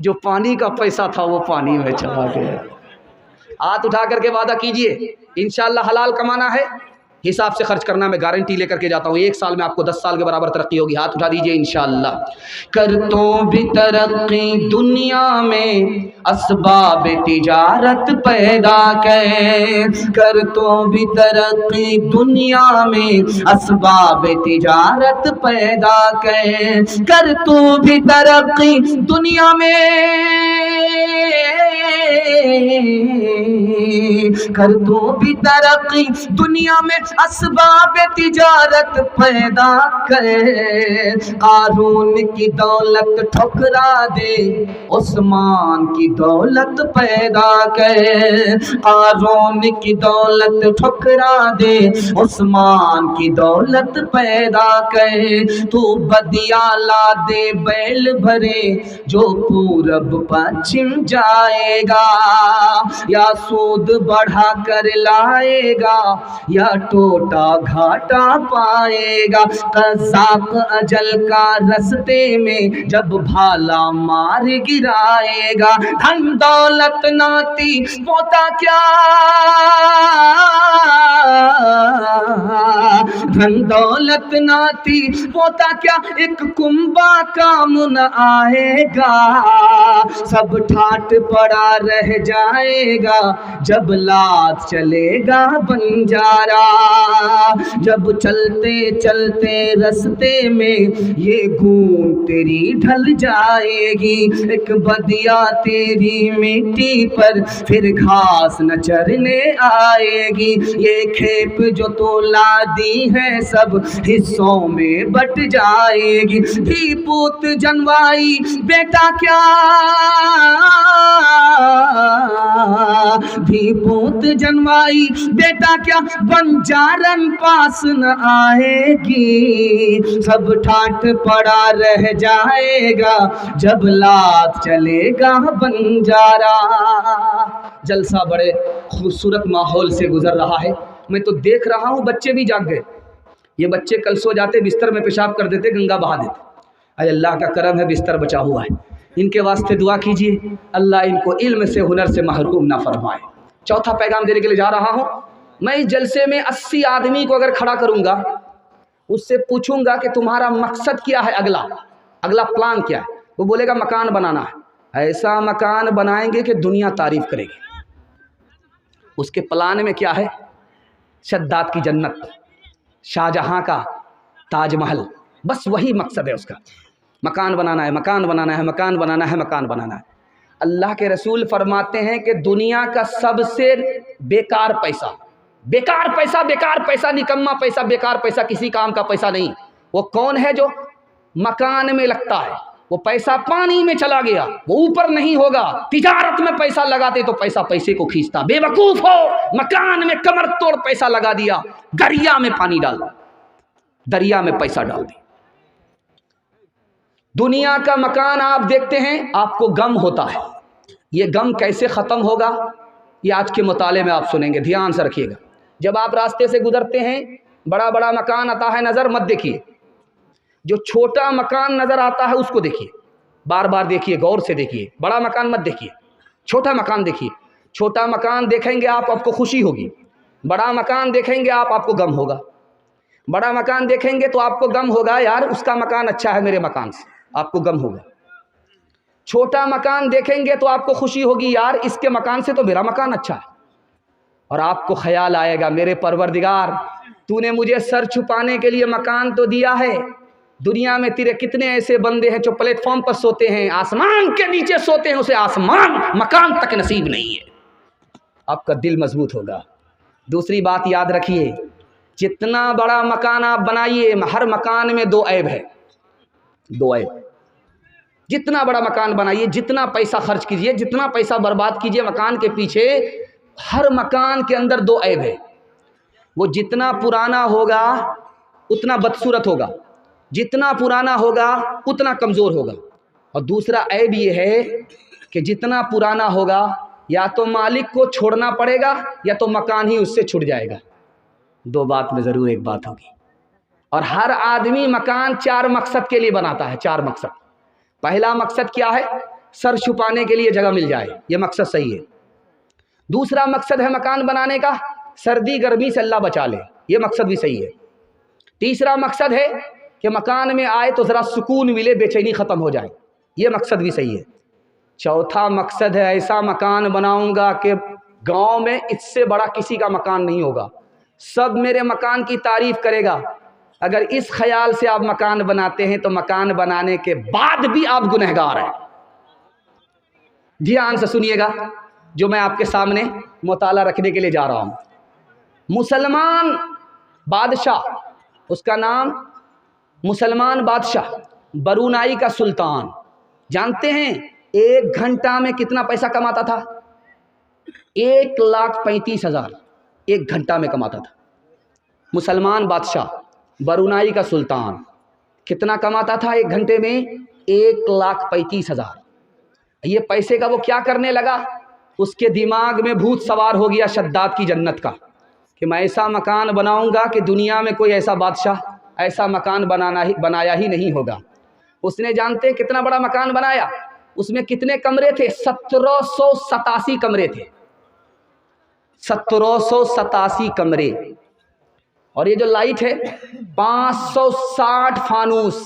جو پانی کا پیسہ تھا وہ پانی میں چلا گیا۔ ہاتھ اٹھا کر کے وعدہ کیجئے انشاءاللہ حلال کمانا ہے، حساب سے خرچ کرنا، میں گارنٹی لے کر کے جاتا ہوں 1 سال میں آپ کو 10 سال کے برابر ترقی ہوگی۔ ہاتھ اٹھا دیجئے انشاءاللہ۔ کر تو بھی ترقی دنیا میں اسباب تجارت پیدا کر تو بھی ترقی دنیا میں اسباب تجارت پیدا کر تو بھی ترقی دنیا میں کر تو بھی ترقی دنیا میں اسباب تجارت پیدا کر، قارون کی دولت ٹھکرا دے عثمان کی دولت پیدا کر، قارون کی دولت ٹھکرا دے عثمان کی دولت پیدا کر، تو بدیا لا دے بیل بھرے جو پورب پچھم جائے گا، یا سود بڑھا کر لائے گا یا ٹوٹا گھاٹا پائے گا، قذاق اجل کا رستے میں جب بھالا مار گرائے گا، دھن دولت ناتی پوتا کیا، دھن دولت ناتی پوتا کیا، ایک کنبا کام نہ آئے گا، سب ٹھاٹ پڑا رہ جائے گا جب لات چلے گا بنجارا، جب چلتے چلتے رستے میں یہ گون تیری ڈھل جائے گی، ایک بدیا تیری مٹی پر پھر گھاس نہ چرنے آئے گی، یہ کھیپ جو تو لا دی ہے سب حصوں میں بٹ جائے گی، دھی پوت جنوائی بیٹا کیا، دھی پوت جنوائی بیٹا کیا، بنجارن پاس نہ آئے گی، سب ٹھاٹ پڑا رہ جائے گا جب لات چلے گا بنجارا۔ جلسہ بڑے خوبصورت ماحول سے گزر رہا ہے، میں تو دیکھ رہا ہوں بچے بھی جاگ گئے، یہ بچے کل سو جاتے بستر میں پیشاب کر دیتے گنگا بہا دیتے، اے اللہ کا کرم ہے بستر بچا ہوا ہے، ان کے واسطے دعا کیجئے اللہ ان کو علم سے ہنر سے محروم نہ فرمائے۔ چوتھا پیغام دینے کے لیے جا رہا ہوں، میں اس جلسے میں 80 آدمی کو اگر کھڑا کروں گا، اس سے پوچھوں گا کہ تمہارا مقصد کیا ہے، اگلا پلان کیا ہے، وہ بولے گا مکان بنانا ہے، ایسا مکان بنائیں گے کہ دنیا تعریف کرے گی۔ اس کے پلان میں کیا ہے؟ شداد کی جنت، شاہجہاں کا تاج محل، بس وہی مقصد ہے اس کا۔ مکان بنانا ہے، مکان بنانا ہے، مکان بنانا ہے، مکان بنانا ہے۔ اللہ کے رسول فرماتے ہیں کہ دنیا کا سب سے بیکار پیسہ، بیکار پیسہ، بیکار پیسہ، نکما پیسہ، بیکار پیسہ، کسی کام کا پیسہ نہیں، وہ کون ہے؟ جو مکان میں لگتا ہے۔ وہ پیسہ پانی میں چلا گیا، وہ اوپر نہیں ہوگا۔ تجارت میں پیسہ لگاتے تو پیسہ پیسے کو کھینچتا، بے وقوف ہو، مکان میں کمر توڑ پیسہ لگا دیا، دریا میں پانی ڈال دیا، دریا میں پیسہ ڈال دیا۔ دنیا کا مکان آپ دیکھتے ہیں، آپ کو غم ہوتا ہے۔ یہ غم کیسے ختم ہوگا؟ یہ آج کے مطالعے میں آپ سنیں گے، دھیان سے رکھیے گا۔ جب آپ راستے سے گزرتے ہیں، بڑا بڑا مکان آتا ہے نظر، مت دیکھیے۔ جو چھوٹا مکان نظر آتا ہے اس کو دیکھیے، بار بار دیکھیے، غور سے دیکھیے۔ بڑا مکان مت دیکھیے، چھوٹا مکان دیکھیے۔ چھوٹا مکان دیکھیں گے آپ کو خوشی ہوگی، بڑا مکان دیکھیں گے آپ کو غم ہوگا۔ بڑا مکان دیکھیں گے تو آپ کو غم ہوگا، یار اس کا مکان اچھا ہے میرے مکان سے، آپ کو غم ہوگا۔ چھوٹا مکان دیکھیں گے تو آپ کو خوشی ہوگی، یار اس کے مکان سے تو میرا مکان اچھا ہے۔ اور آپ کو خیال آئے گا، میرے پروردگار تو نے مجھے سر چھپانے کے لیے مکان تو دیا ہے، دنیا میں تیرے کتنے ایسے بندے ہیں جو پلیٹ فارم پر سوتے ہیں، آسمان کے نیچے سوتے ہیں، اسے آسمان مکان تک نصیب نہیں ہے۔ آپ کا دل مضبوط ہوگا۔ دوسری بات یاد رکھیے، جتنا بڑا مکان آپ بنائیے، ہر مکان میں دو عیب ہے، دو عیب۔ جتنا بڑا مکان بنائیے، جتنا پیسہ خرچ کیجیے، جتنا پیسہ برباد کیجیے مکان کے پیچھے، ہر مکان کے اندر دو عیب ہے۔ وہ جتنا پرانا ہوگا اتنا بدصورت ہوگا، جتنا پرانا ہوگا اتنا کمزور ہوگا۔ اور دوسرا عیب یہ ہے کہ جتنا پرانا ہوگا یا تو مالک کو چھوڑنا پڑے گا یا تو مکان ہی اس سے چھٹ جائے گا۔ دو بات میں ضرور ایک بات ہوگی۔ اور ہر آدمی مکان چار مقصد کے لیے بناتا ہے، چار مقصد۔ پہلا مقصد کیا ہے؟ سر چھپانے کے لیے جگہ مل جائے، یہ مقصد صحیح ہے۔ دوسرا مقصد ہے مکان بنانے کا سردی گرمی سے اللہ بچا لے، یہ مقصد بھی صحیح ہے۔ تیسرا مقصد ہے کہ مکان میں آئے تو ذرا سکون ملے، بے چینی ختم ہو جائے، یہ مقصد بھی صحیح ہے۔ چوتھا مقصد ہے ایسا مکان بناؤں گا کہ گاؤں میں اس سے بڑا کسی کا مکان نہیں ہوگا، سب میرے مکان کی تعریف کرے گا۔ اگر اس خیال سے آپ مکان بناتے ہیں تو مکان بنانے کے بعد بھی آپ گنہگار ہیں۔ دھیان سے سنیے گا جو میں آپ کے سامنے مطالعہ رکھنے کے لیے جا رہا ہوں۔ مسلمان بادشاہ، اس کا نام مسلمان بادشاہ برونائی کا سلطان، جانتے ہیں ایک گھنٹہ میں کتنا پیسہ کماتا تھا؟ 1,35,000 ایک گھنٹہ میں کماتا تھا۔ مسلمان بادشاہ برونائی کا سلطان کتنا کماتا تھا ایک گھنٹے میں؟ 1,35,000۔ یہ پیسے کا وہ کیا کرنے لگا؟ اس کے دماغ میں بھوت سوار ہو گیا شداد کی جنت کا، کہ میں ایسا مکان بناؤں گا کہ دنیا میں کوئی ایسا بادشاہ ایسا مکان بنایا ہی نہیں ہوگا۔ اس نے جانتے ہیں کتنا بڑا مکان بنایا؟ اس میں کتنے کمرے تھے؟ 1787 کمرے تھے، 1787 کمرے۔ اور یہ جو لائٹ ہے 560 فانوس،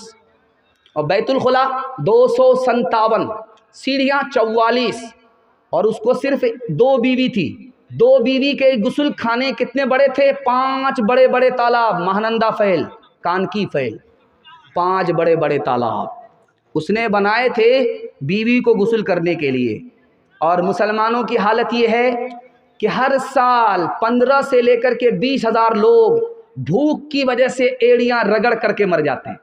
اور بیت الخلا 257، سیڑھیاں 44، اور اس کو صرف 2 بیوی تھی۔ 2 بیوی کے غسل خانے کتنے بڑے تھے؟ 5 بڑے بڑے تالاب، مہانندا فیل، کانکی فیل، 5 بڑے بڑے تالاب اس نے بنائے تھے بیوی کو غسل کرنے کے لیے۔ اور مسلمانوں کی حالت یہ ہے کہ ہر سال 15 سے لے کر کے 20,000 لوگ بھوک کی وجہ سے ایڑیاں رگڑ کر کے مر جاتے ہیں۔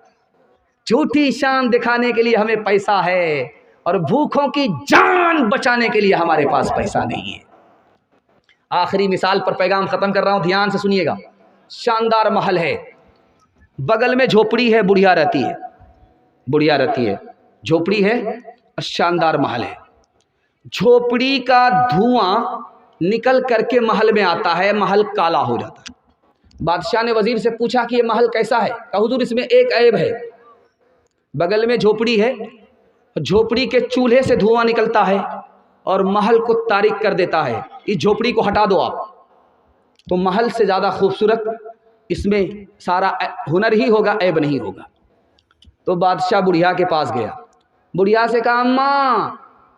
جھوٹی شان دکھانے کے لیے ہمیں پیسہ ہے، اور بھوکوں کی جان بچانے کے لیے ہمارے پاس پیسہ نہیں ہے۔ آخری مثال پر پیغام ختم کر رہا ہوں، دھیان سے سنیے گا۔ شاندار محل ہے، بغل میں جھوپڑی ہے، بڑھیا رہتی ہے، بڑھیا رہتی ہے، جھوپڑی ہے اور شاندار محل ہے۔ جھوپڑی کا دھواں نکل کر کے محل میں آتا ہے، محل کالا ہو جاتا ہے۔ بادشاہ نے وزیر سے پوچھا کہ یہ محل کیسا ہے؟ کہا حضور اس میں ایک عیب ہے، بغل میں جھوپڑی ہے، جھوپڑی کے چولہے سے دھواں نکلتا ہے اور محل کو تاریک کر دیتا ہے، اس جھوپڑی کو ہٹا دو آپ تو محل سے زیادہ خوبصورت اس میں سارا ہنر ہی ہوگا، عیب نہیں ہوگا۔ تو بادشاہ بڑھیا کے پاس گیا، بڑھیا سے کہا اماں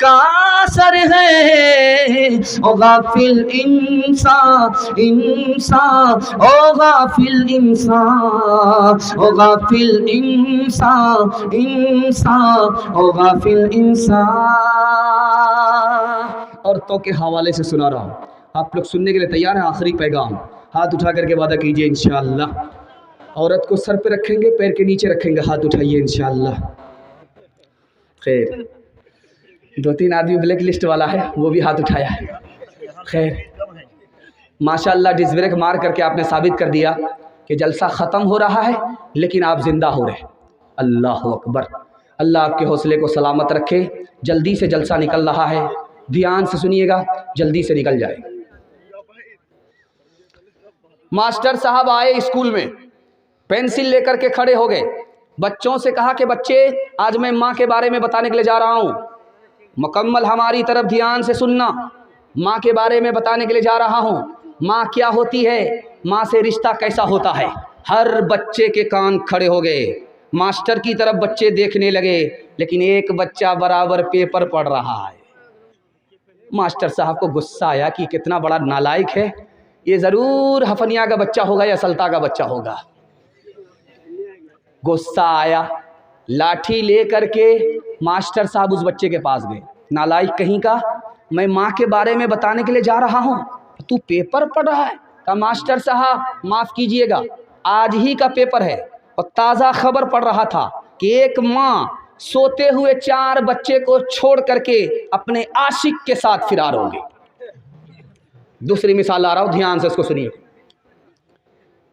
کا اثر ہے، او غافل انسان انسان، او غافل انسان، او غافل انسان انسان، او غافل انسان۔ عورتوں کے حوالے سے سنا رہا ہوں، آپ لوگ سننے کے لیے تیار ہیں؟ آخری پیغام، ہاتھ اٹھا کر کے وعدہ کیجئے انشاءاللہ۔ عورت کو سر پہ رکھیں گے، پیر کے نیچے رکھیں گے، ہاتھ اٹھائیے انشاءاللہ۔ خیر، 2-3 آدمی بلیک لسٹ والا ہے، وہ بھی ہاتھ اٹھایا ہے۔ خیر، ماشاءاللہ ڈس بریک مار کر کے آپ نے ثابت کر دیا کہ جلسہ ختم ہو رہا ہے لیکن آپ زندہ ہو رہے۔ اللہ اکبر، اللہ آپ کے حوصلے کو سلامت رکھے۔ جلدی سے جلسہ نکل رہا ہے، دھیان سے سنیے گا، جلدی سے نکل جائے۔ ماسٹر صاحب آئے اسکول میں، پینسل لے کر کے کھڑے ہو گئے، بچوں سے کہا کہ بچے آج میں ماں کے بارے میں بتانے کے لیے جا رہا ہوں، مکمل ہماری طرف دھیان سے سننا، ماں کے بارے میں بتانے کے لیے جا رہا ہوں، ماں کیا ہوتی ہے، ماں سے رشتہ کیسا ہوتا ہے۔ ہر بچے کے کان کھڑے ہو گئے، ماسٹر کی طرف بچے دیکھنے لگے، لیکن ایک بچہ برابر پیپر پڑھ رہا ہے۔ ماسٹر صاحب کو غصہ آیا کہ کتنا بڑا نالائق ہے، یہ ضرور ہفنیا کا بچہ ہوگا یا سلطا کا بچہ ہوگا۔ غصہ آیا، لاٹھی لے کر کے ماسٹر صاحب اس بچے کے پاس گئے۔ نالائق کہیں کا، میں ماں کے بارے میں بتانے کے لیے جا رہا ہوں، تو پیپر پڑھ رہا ہے؟ کہا ماسٹر صاحب معاف کیجئے گا، آج ہی کا پیپر ہے اور تازہ خبر پڑھ رہا تھا کہ ایک ماں سوتے ہوئے 4 بچے کو چھوڑ کر کے اپنے عاشق کے ساتھ فرار ہو گئی۔ دوسری مثال لا رہا ہوں، دھیان سے اس کو سنیے۔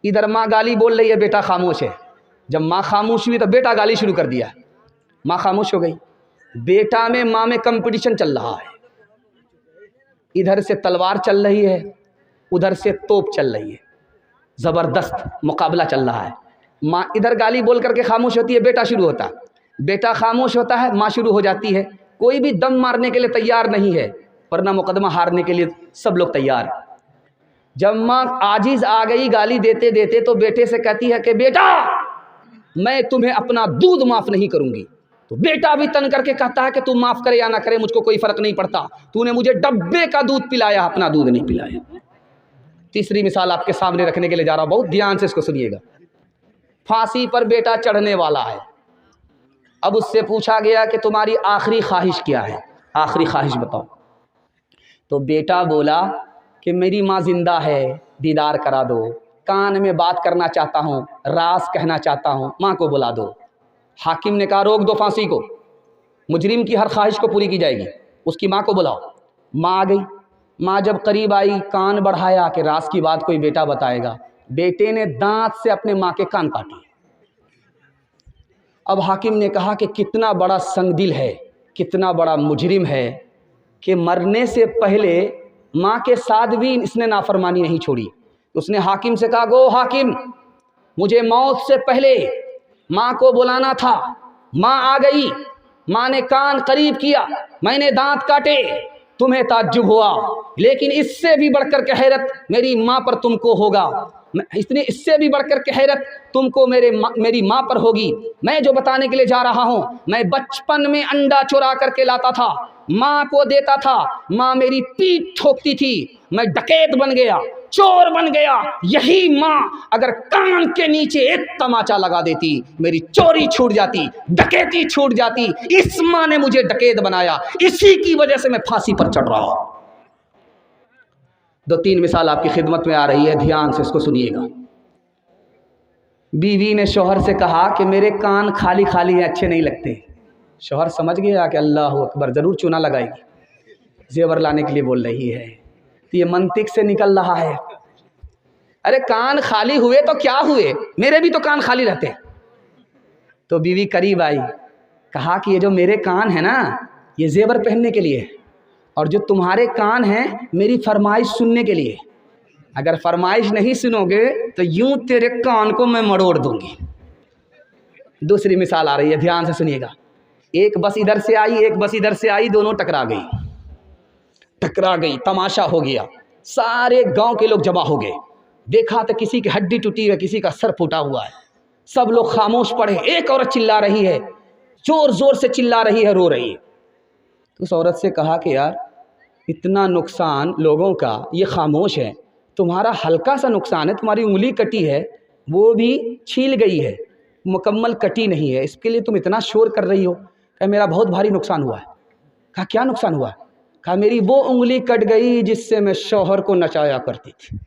ادھر ماں گالی بول رہی ہے، بیٹا خاموش ہے۔ جب ماں خاموش ہوئی تو بیٹا گالی شروع کر دیا، ماں خاموش ہو گئی۔ بیٹا میں ماں میں کمپٹیشن چل رہا ہے، ادھر سے تلوار چل رہی ہے، ادھر سے توپ چل رہی ہے، زبردست مقابلہ چل رہا ہے۔ ماں ادھر گالی بول کر کے خاموش ہوتی ہے، بیٹا شروع ہوتا ہے، بیٹا خاموش ہوتا ہے، ماں شروع ہو جاتی ہے۔ کوئی بھی دم مارنے کے لیے تیار نہیں ہے، ورنہ مقدمہ ہارنے کے لیے سب لوگ تیار ہیں۔ جب ماں عاجز آ گئی گالی دیتے دیتے تو بیٹے سے کہتی ہے کہ بیٹا میں تمہیں اپنا دودھ معاف نہیں کروں گی۔ تو بیٹا بھی تن کر کے کہتا ہے کہ تو معاف کرے یا نہ کرے مجھ کو کوئی فرق نہیں پڑتا، تو نے مجھے ڈبے کا دودھ پلایا، اپنا دودھ نہیں پلایا۔ تیسری مثال آپ کے سامنے رکھنے کے لیے جا رہا ہوں، بہت دھیان سے اس کو سنیے گا۔ پھانسی پر بیٹا چڑھنے والا ہے، اب اس سے پوچھا گیا کہ تمہاری آخری خواہش کیا ہے، آخری خواہش بتاؤ۔ تو بیٹا بولا کہ میری ماں زندہ ہے، دیدار کرا دو، کان میں بات کرنا چاہتا ہوں، راز کہنا چاہتا ہوں، ماں کو بلا دو۔ حاکم نے کہا روک دو پھانسی کو، مجرم کی ہر خواہش کو پوری کی جائے گی، اس کی ماں کو بلاؤ۔ ماں آ گئی، ماں جب قریب آئی کان بڑھایا کہ راز کی بات کوئی بیٹا بتائے گا، بیٹے نے دانت سے اپنے ماں کے کان کاٹے۔ اب حاکم نے کہا کہ کتنا بڑا سنگ دل ہے، کتنا بڑا مجرم ہے کہ مرنے سے پہلے ماں کے ساتھ بھی اس نے نافرمانی نہیں چھوڑی۔ اس نے حاکم سے کہا گو حاکم، مجھے موت سے پہلے ماں کو بلانا تھا، ماں آ گئی، ماں نے کان قریب کیا، میں نے دانت کاٹے، تمہیں تعجب ہوا، لیکن اس سے بھی بڑھ کر کے حیرت میری ماں پر تم کو ہوگا، اس سے بھی بڑھ کر کے حیرت تم کو میری ماں پر ہوگی۔ میں جو بتانے کے لیے جا رہا ہوں، میں بچپن میں انڈا چورا کر کے لاتا تھا، ماں کو دیتا تھا، ماں میری پیٹھ ٹھوکتی تھی، میں ڈکیت بن گیا، چور بن گیا، یہی ماں اگر کان کے نیچے ایک تماچا لگا دیتی میری چوری چھوٹ جاتی، ڈکیتی چھوٹ جاتی۔ اس ماں نے مجھے ڈکیت بنایا، اسی کی وجہ سے میں پھانسی پر چڑھ رہا ہوں۔ 2-3 مثال آپ کی خدمت میں آ رہی ہے، دھیان سے اس کو سنیے گا۔ بیوی نے شوہر سے کہا کہ میرے کان خالی خالی ہیں، اچھے نہیں لگتے۔ شوہر سمجھ گیا کہ اللہ اکبر، ضرور چونا لگائے گی، زیور لانے کے لیے بول رہی ہے، تو یہ منطق سے نکل رہا ہے۔ ارے کان خالی ہوئے تو کیا ہوئے، میرے بھی تو کان خالی رہتے۔ تو بیوی قریب آئی، کہا کہ یہ جو میرے کان ہیں نا، یہ زیور پہننے کے لیے، اور جو تمہارے کان ہیں میری فرمائش سننے کے لیے، اگر فرمائش نہیں سنو گے تو یوں تیرے کان کو میں مڑوڑ دوں گی۔ دوسری مثال آ رہی ہے، دھیان سے سنیے گا۔ ایک بس ادھر سے آئی، ایک بس ادھر سے آئی، دونوں ٹکرا گئی، تماشا ہو گیا، سارے گاؤں کے لوگ جمع ہو گئے، دیکھا تو کسی کی ہڈی ٹوٹی ہے، کسی کا سر پھوٹا ہوا ہے، سب لوگ خاموش پڑے۔ ایک عورت چلا رہی ہے، زور زور سے چلا رہی ہے، رو رہی ہے۔ تو اس عورت سے کہا کہ یار اتنا نقصان لوگوں کا یہ خاموش ہے، تمہارا ہلکا سا نقصان ہے، تمہاری انگلی کٹی ہے وہ بھی چھیل گئی ہے، مکمل کٹی نہیں ہے، اس کے لیے تم اتنا شور کر رہی ہو؟ کہ میرا بہت بھاری نقصان ہوا ہے۔ کہا کیا نقصان ہوا؟ کہا میری وہ انگلی کٹ گئی جس سے میں شوہر کو نچایا کرتی تھی۔